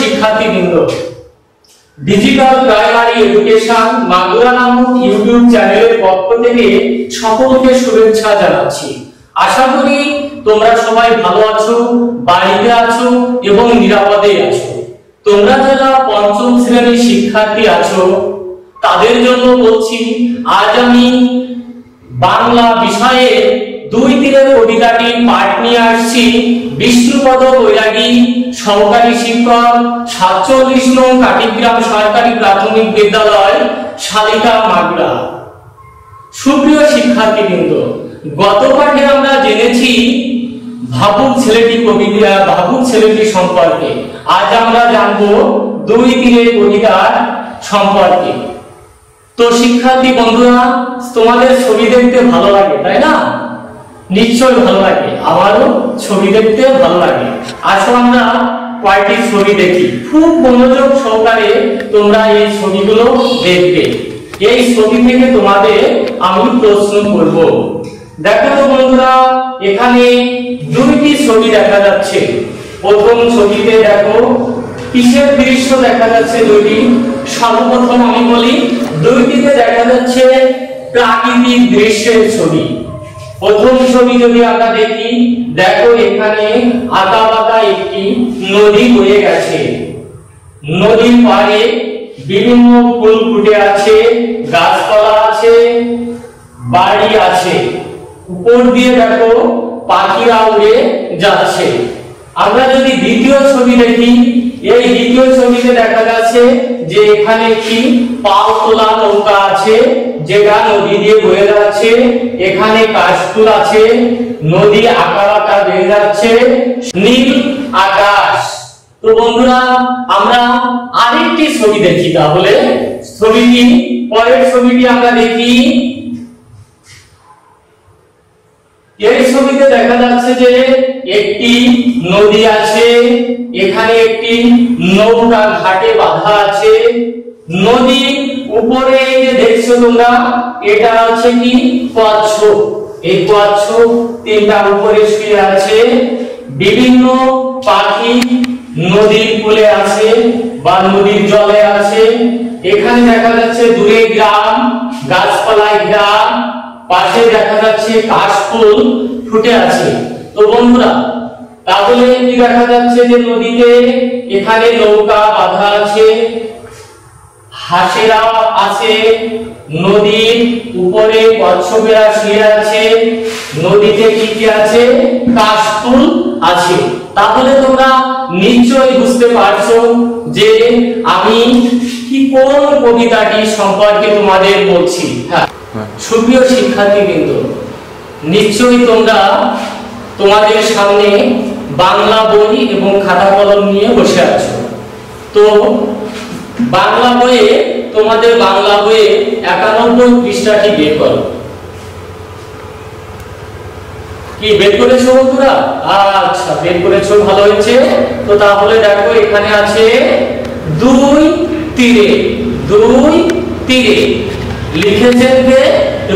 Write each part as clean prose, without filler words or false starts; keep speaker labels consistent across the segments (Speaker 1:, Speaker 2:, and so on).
Speaker 1: শিক্ষার্থীবৃন্দ, digital primary education Magura নামক YouTube চ্যানেলের পক্ষ থেকে সকলকে শুভেচ্ছা জানাচ্ছি। আশা করি তোমরা সবাই ভালো আছো, বাড়িতে আছো এবং নিরাপদে আছো। তোমরা যারা পঞ্চম শ্রেণীর শিক্ষার্থী আছো তাদের জন্য বলছি, আজ আমি বাংলা বিষয়ে 2 তীরের কবিতাটি পাঠ নিয়ে আসছি। বিষ্ণুপদ বৈরাগী, সহকারী শিক্ষক, 47 নং কাটিগ্রাম সরকারি প্রাথমিক বিদ্যালয়, শালিকা, মাগুরা। সুপ্রিয় শিক্ষার্থীবৃন্দ, গত পাঠে আমরা জেনেছি ভাবুক ছেলেটি সম্পর্কে। আজ আমরা জানবো 2 তীরের কবিতার সম্পর্কে। তো শিক্ষার্থী বন্ধুরা, তোমাদের ছবি দেখতে ভালো লাগে তাই না? নিশ্চয়ই ভালো লাগে, আমারও ছবি দেখতে ভালো লাগে। আসো আমরা কয়েকটি ছবি দেখি, খুব মনোযোগ সহকারে তোমরা এই ছবিগুলো দেখবে। এই ছবি থেকে তোমাদের আমি প্রশ্ন করব। দেখো তো বন্ধুরা, এখানে 2টি ছবি দেখা যাচ্ছে। প্রথম ছবিতে দেখো কিসের দৃশ্য দেখা যাচ্ছে? 2টি। সর্বপ্রথম আমি বলি, 2টিতে দেখা যাচ্ছে প্রাকৃতিক দৃশ্যের ছবি। প্রথম ছবি যদি আমরা দেখি, দেখো এখানে আঁকাবাঁকা একটি নদী বয়ে গেছে। নদীর পাড়ে বিভিন্ন ফুল ফুটে আছে, গাছপালা আছে, বাড়ি আছে। উপর দিয়ে দেখো পাখিরা উড়ে যাচ্ছে। আমরা যদি দ্বিতীয় ছবি দেখি, এই দ্বিতীয় ছবিতে দেখা যাচ্ছে যে এখানে একটি পাল তোলা নৌকা আছে যেটা নদী দিয়ে বয়ে যাচ্ছে। এখানে কাশফুল আছে, নদী আঁকাবাঁকা বেয়ে যাচ্ছে, নীল আকাশ। তো বন্ধুরা, আমরা আরেকটি ছবি দেখি। তাহলে পরের ছবিটি আমরা দেখি। এই ছবিতে দেখা যাচ্ছে যে একটি নদী আছে, এখানে একটি নৌকা ঘাটে বাঁধা আছে। নদী উপরে যে দেখছো তোমরা, এটা হচ্ছে কি কচ্ছপ। এই কচ্ছপ 3টা উপরে শুয়ে আছে। বিভিন্ন পাখি নদীর কূলে আছে বা নদীর জলে আছে। এখানে দেখা যাচ্ছে দূরে গ্রাম, গাছপালায় গ্রাম, পাশে দেখা যাচ্ছে কাশফুল ফুটে আছে। তো বন্ধুরা, তাহলে কি দেখা যাচ্ছে যে নদীতে এখানে নৌকা বাঁধা আছে, হাঁসেরা আছে, নদীর উপরে কচ্ছপেরা শুয়ে আছে, নদীতে কি কি আছে? কাশফুল আছে। তাহলে তোমরা নিশ্চয়ই বুঝতে পারছো যে আমি কোন কবিতাটি সম্পর্কে তোমাদের বলছি। হ্যাঁ, সুপ্রিয় শিক্ষার্থীবৃন্দ, নিশ্চয়ই তোমরা তোমাদের সামনে বাংলা বই এবং খাতা কলম নিয়ে বসে আছো। তো বাংলা বইয়ে 91 পৃষ্ঠাটি বের করো। কি বের করেছো বন্ধুরা? আচ্ছা, বের করেছো, ভালো হয়েছে। তো তাহলে দেখো এখানে আছে 2 তীরে। লিখেছেন কে?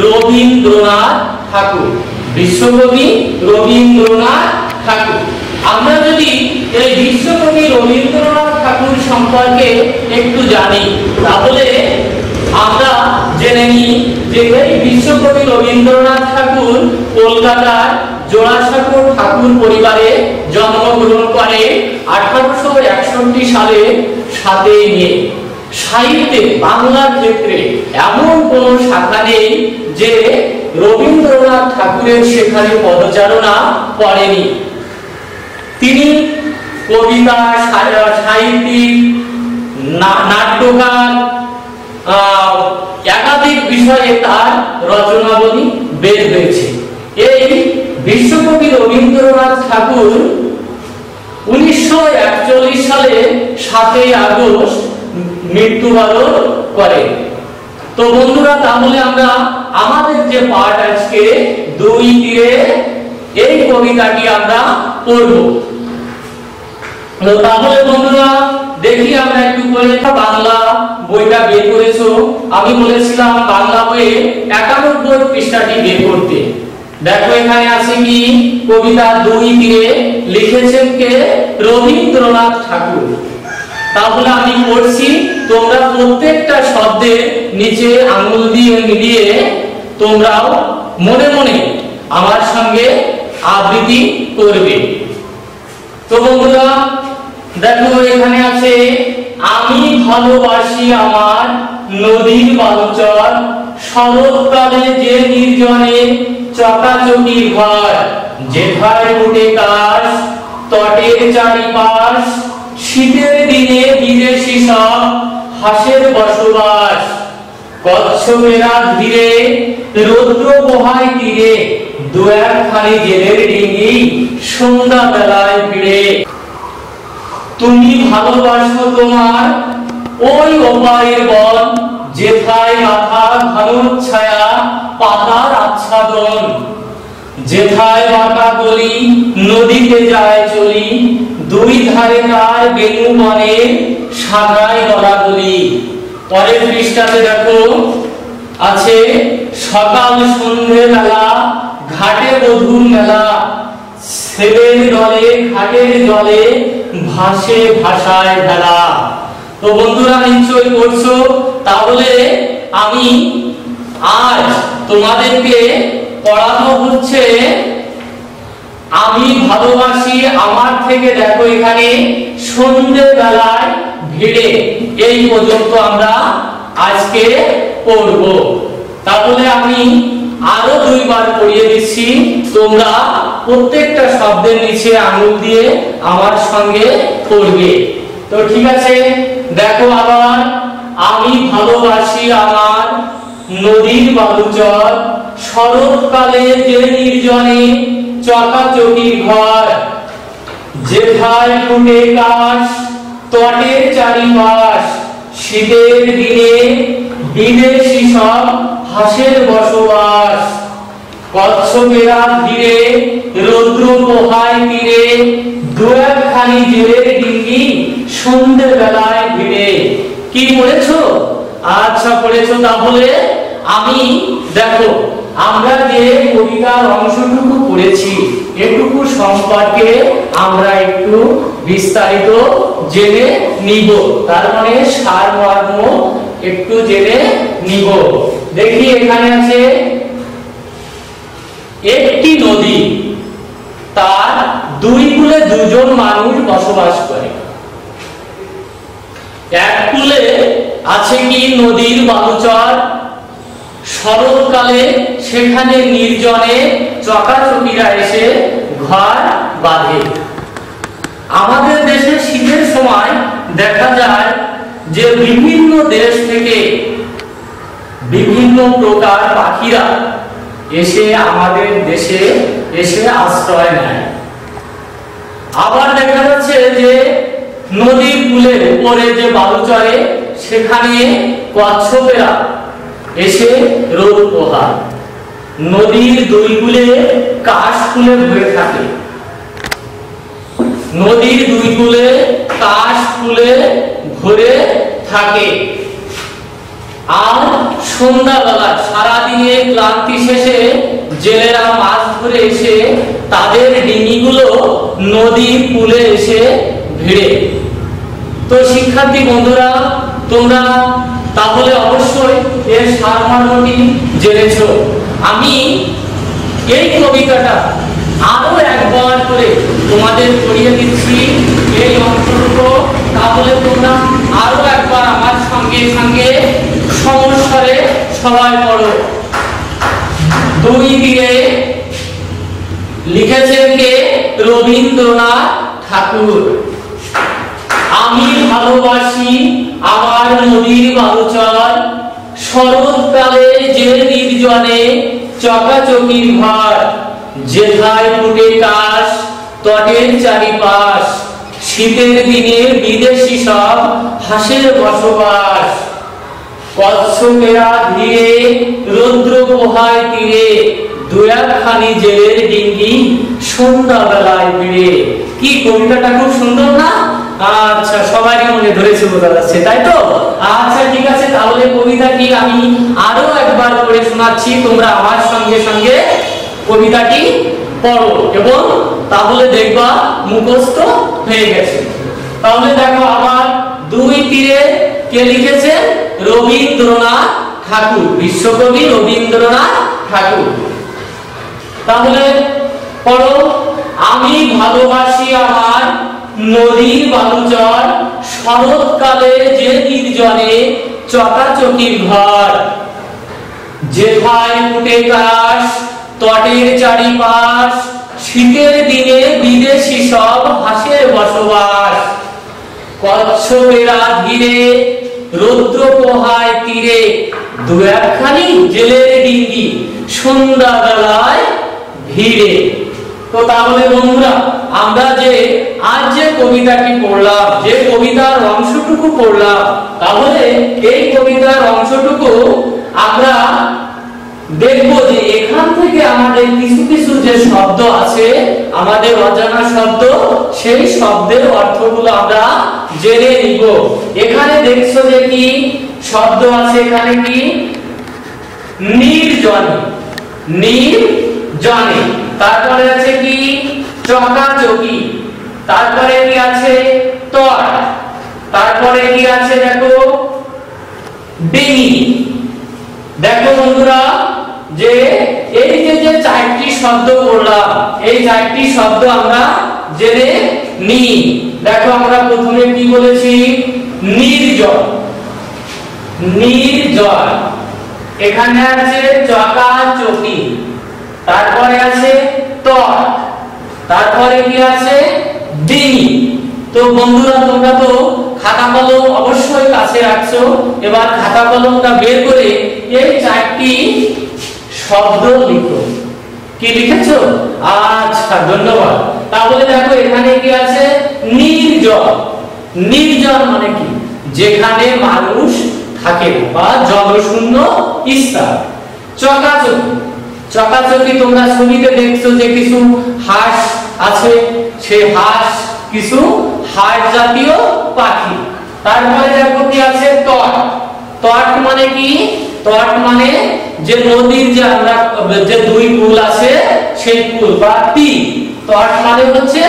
Speaker 1: রবীন্দ্রনাথ ঠাকুর, বিশ্বকবি রবীন্দ্রনাথ ঠাকুর। আমরা যদি এই বিশ্বকবি রবীন্দ্রনাথ ঠাকুর সম্পর্কে একটু জানি, তাহলে আমরা জেনে নিই যে এই বিশ্বকবি রবীন্দ্রনাথ ঠাকুর কলকাতার জোড়াসাঁকো ঠাকুর পরিবারে জন্মগ্রহণ করে 1861 সালে 7 মে। সাহিত্যে বাংলার ক্ষেত্রে এমন কোন শাখা নেই যে রবীন্দ্রনাথ ঠাকুরের সেখানে পদচারণা করেনি। তিনি কবিতা, সাহিত্যিক, নাট্যকার, একাধিক বিষয়ে তার রচনাবলী বের হয়েছে। এই বিশ্বকবি রবীন্দ্রনাথ ঠাকুর 1941 সালে 7 আগস্ট মৃত্যুবরণ করেন। তো বন্ধুরা, তাহলে আমরা আমাদের যে পাঠ আজকে 2 তীরে, এই কবিতাটি আমরা পড়ব। তাহলে বন্ধুরা দেখি আমরা একটু করে বাংলা বইটা বের করেছো। আমি বলেছিলাম বাংলা বইয়ে 91 পৃষ্ঠাটি বের করতে। দেখো এখানে আছে কি? কবিতা 2 তীরে, লিখেছেন কে? রবীন্দ্রনাথ ঠাকুর। তাহলে আমি পড়ছি, তোমরা প্রত্যেকটা শব্দের নিচে আঙুল দিয়ে মিলিয়ে তোমরাও মনে মনে আমার সঙ্গে আবৃত্তি করবে। তো বন্ধুরা দেখো এখানে আছে, আমি ভালোবাসি আমার নদীর বালুচর, শরৎকালে যে নির্জনে চকাচকির ঘর, যেথায় ফুটে কাশ তটের চারিপাশ, শীতের দিনে বিদেশি সব হাঁসের বসবাস, কচ্ছপেরা ধীরে রৌদ্র পোহায় তীরে, দু একখানি জেলের ডিঙি সন্ধ্যা বেলায় ভিড়ে। তুমি ভালোবাসো তোমার ওই ওপারের বন, যেথায় মাথা ঘন ছায়া পাতার আচ্ছাদন, যেথায় বাঁকা গলি নদীতে যায় চলি, দুই ধারে তার বেনু বনে শাখায় গলাগলি। পরের পৃষ্ঠাতে দেখো আছে, সকাল সন্ধে বেলা ঘাটে বধূর মেলা, ছেলের দলে ঘাটের জলে ভাসে ভাষায় ভেলা। তো বন্ধুরা নিশ্চয়ই পড়ছো, তাহলে আমি আজ তোমাদেরকে পড়ানো হচ্ছে আমি ভালোবাসি আমার থেকে। দেখো এখানে সন্ধে বেলায় ভিড়ে, এই পর্যন্ত আমরা আজকে পড়ব। তাহলে আমি আরো দুইবার পড়িয়ে দিচ্ছি, তোমরা প্রত্যেকটা শব্দের নিচে আঙুল দিয়ে আমার সঙ্গে পড়বে। তো ঠিক আছে, দেখো আবার, আমি ভালোবাসি আমার নদীর বালুচর, শরৎকালে যে নির্জনে চকাচকির ঘর, যেথায় ফুটে কাশ তটের চারিপাশ, শীতের দিনে বিদেশি সব হাঁসের বসবাস, কচ্ছপেরা ধীরে রৌদ্র পোহায় তীরে, দু একখানি জেলের ডিঙি সন্ধে বেলায় ভিড়ে। কি পড়েছো? আচ্ছা পড়েছো। তাহলে আমি দেখো আমরা যে কবিতার অংশটুকু পড়েছি এটুকু সম্পর্কে আমরা একটু বিস্তারিত জেনে নিব, তার মানে সারমর্ম একটু জেনে নিব। দেখি এখানে আছে, একটি নদী, তার দুই কূলে দুজন মানুষ বসবাস করে। এক কূলে আছে কি নদীর বালুচর, শরৎকালে সেখানে নির্জনে চকাচকিরা এসে ঘর বাঁধে। আমাদের দেশে শীতের সময় দেখা যায় যে বিভিন্ন দেশ থেকে বিভিন্ন প্রকার পাখিরা এসে আমাদের দেশে এসে আশ্রয় নেয়। আবার দেখা যাচ্ছে যে নদীর কূলের উপরে যে বালুচরে সেখানে কচ্ছপেরা এসে রোদ পোহায়। নদীর দুই কূলে কাশ ফুলে ভরে থাকে, নদীর দুই কূলে কাশ ফুলে ভরে থাকে। আর সন্ধ্যাবেলা সারাদিনে ক্লান্তি শেষে জেলেরা মাছ ধরে এসে তাদের ডিঙিগুলো নদীর কূলে এসে ভিড়ে। তো শিক্ষার্থী বন্ধুরা, তোমরা তাহলে অবশ্যই এর সারমর্মটি জেনেছো। আমি এই কবিতাটা আরো একবার করে তোমাদের পড়িয়ে দিচ্ছি এই অংশটুকু, তাহলে তোমরা আরো একবার আমার সঙ্গে সঙ্গে সমস্বরে সবাই পড়ো। দুই তীরে লিখেছেন কে? রবীন্দ্রনাথ ঠাকুর। আমি ভালোবাসি আমার নদীর বালুচর, শরৎকালে যে নির্জনে চকাচকির ঘর, যেথায় ফুটে কাশ তটের চারিপাশ, শীতের দিনে বিদেশি সব হাঁসের বসবাস, কচ্ছপেরা ধীরে রৌদ্র পোহায় তীরে, দু একখানি জেলের ডিঙি সন্ধ্যা বেলায় ভিড়ে। কি কবিতাটা খুব সুন্দর না? আচ্ছা সবারই মনে ধরেছে বোঝা যাচ্ছে, তাই তো? আচ্ছা ঠিক আছে, তাহলে কবিতাটি আমি আরো একবার পড়ে শোনাচ্ছি, তোমরা আমার সঙ্গে সঙ্গে কবিতাটি পড়ো এবং তাহলে দেখবা মুখস্থ হয়ে গেছে। তাহলে দেখো আবার, তীরে কে লিখেছেন? রবীন্দ্রনাথ ঠাকুর, বিশ্বকবি রবীন্দ্রনাথ ঠাকুর। তাহলে পড়ো, আমি ভালোবাসি আমার নদীর বালুচর, শরৎকালে যে নির্জনে চকাচকির ঘর, যেথায় ফুটে কাশ তটের চারিপাশ, শীতের দিনে বিদেশি সব হাসের বসবাস, কচ্ছপেরা ধীরে রৌদ্র পোহায় তীরে, দু একখানি জেলের ডিঙ্গি সন্ধ্যা বেলায় ভিড়ে। তো তাহলে বন্ধুরা, আমরা যে আজ যে কবিতাটি পড়লাম, যে কবিতার অংশটুকু পড়লাম, তাহলে এই কবিতার অংশটুকু আমরা দেখব যে এখান থেকে আমাদের কিছু কিছু যে শব্দ আছে, আমাদের অজানা শব্দ, সেই শব্দের অর্থগুলো আমরা জেনে নিব। এখানে দেখছো যে কি শব্দ আছে? এখানে কি? নির্জনে, নির্জনে। তারপরে আছে কি? চকাচকি। তারপরে কি আছে? তট। তারপরে কি আছে? দেখো, ডিঙি। দেখো বন্ধুরা, যে এই যে চারটি শব্দ পড়লাম, এই চারটি শব্দ আমরা জেনে নিই। দেখো, আমরা প্রথমে কি বলেছি? নির্জন, নির্জন। এখানে আছে চকাচকি, তারপরে আছে তট, তারপরে কি আছে? ডিঙি। তো বন্ধুরা, তোমরা তো খাতা কলম অবশ্যই কাছে রাখছো। এবার খাতা কলমটা বের করে এই চারটি শব্দ লিখো। কি লিখেছো? আচ্ছা, ধন্যবাদ। তাহলে দেখো, এখানে কি আছে? নির্জন। নির্জন মানে কি? যেখানে মানুষ থাকে বা জনশূন্য স্থান। চকাচকি, চকাচকি তোমরা ছবিতে দেখছো যে কিছু হাঁস আছে, সেই হাঁস কিছু হাঁস জাতীয় পাখি। তারপরে দেখো কি আছে? তট। তট মানে কি? তট মানে যে নদীর যে আমরা যে দুই কূল আছে, সেই কূল বা তীর। তট মানে হচ্ছে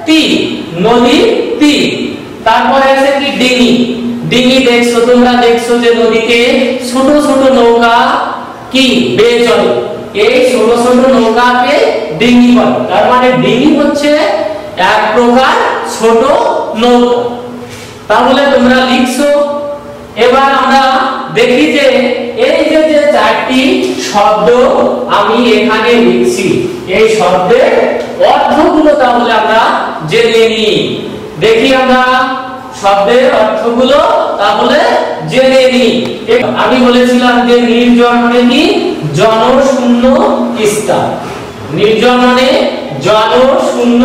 Speaker 1: তীর, নদীর তীর। তারপরে আছে কি? ডিঙি। ডিঙি দেখছো, তোমরা দেখছো যে নদীতে ছোট ছোট নৌকা কি বেয়ে চলে, এই ছোট ছোট নৌকাকে ডিঙি বলে। তার মানে ডিঙি হচ্ছে এক প্রকার ছোট নৌকা। তাহলে তোমরা লিখছো। এবার আমরা দেখি যে এই যে চারটি শব্দ আমি এখানে লিখছি, এই শব্দের অর্থগুলো তাহলে আমরা জেনে নিই। দেখি আমরা শব্দের অর্থগুলো তাহলে জেনে নিই। আমি বলেছিলাম যে নির্জন মানে কি? জনশূন্য স্থান। নির্জন মানে জনশূন্য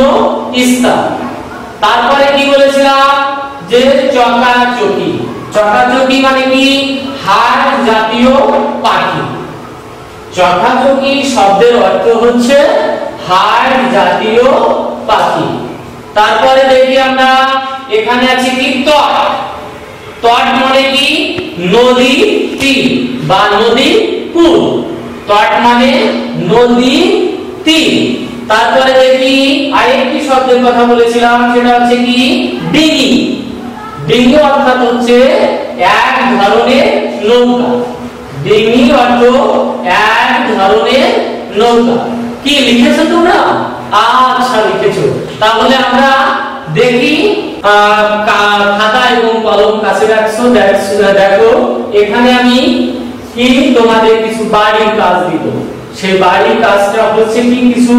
Speaker 1: স্থান। তারপরে কি বলেছিলাম? যে চকাচকি। চকাচকি মানে কি? হাঁস জাতীয় পাখি। চকাচকি শব্দের অর্থ হচ্ছে হাঁস জাতীয় পাখি। তারপরে দেখি আমরা, এখানে আছে কি? তট। তট মানে কি? নদী তীর বা নদী কূল। তট মানে নদী তীর। তারপরে দেখি আরেকটি শব্দের কথা বলেছিলাম, সেটা হচ্ছে কি? ডিঙি। ডিঙি অর্থাৎ হচ্ছে এক ধরনের নৌকা। ডিঙি অর্থ এক ধরনের নৌকা। কি লিখেছো তোমরা? আচ্ছা, লিখেছো। তাহলে আমরা দেখি, খাতা এবং কলম কাছে রাখছো। দেখো, এখানে আমি কি তোমাদের কিছু বাড়ির কাজ দিব। সেই বাড়ির কাজটা হচ্ছে কি? কিছু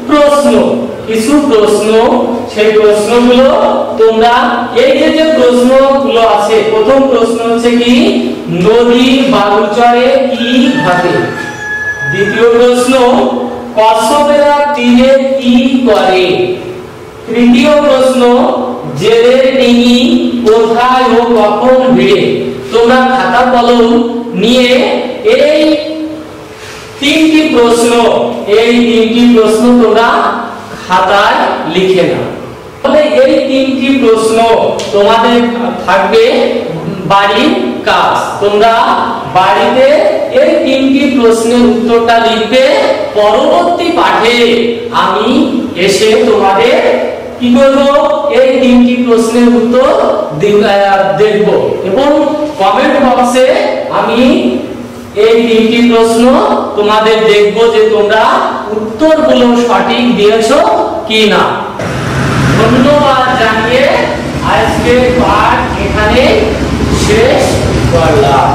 Speaker 1: প্রশ্ন, কিছু প্রশ্ন। সেই প্রশ্নগুলো তোমরা, এই যে প্রশ্নগুলো আছে, প্রথম প্রশ্ন হচ্ছে কি? নদীর বালুচরে কি ঘটে? দ্বিতীয় প্রশ্ন, কচ্ছপেরা তীরে কি করে? তৃতীয় প্রশ্ন, জেলের ডিঙি কোথায় ও কখন ভিড়ে? তোমরা খাতা কলম নিয়ে এই তিনটি প্রশ্ন, এই তিনটি প্রশ্ন তোমরা খাতায় লিখে নাও। তাহলে এই তিনটি প্রশ্ন তোমাদের থাকবে বাড়ির কাজ। তোমরা বাড়িতে এই তিনটি প্রশ্নের উত্তরটা লিখবে। পরবর্তী পাঠে আমি এসে তোমাদের কি করব, এই তিনটি প্রশ্নের উত্তর দেখব এবং কমেন্ট বক্সে আমি এই তিনটি প্রশ্ন তোমাদের দেখব যে তোমরা উত্তরগুলো সঠিক দিয়েছো কিনা। ধন্যবাদ জানিয়ে আজকের পাঠ এখানে শেষ করলাম।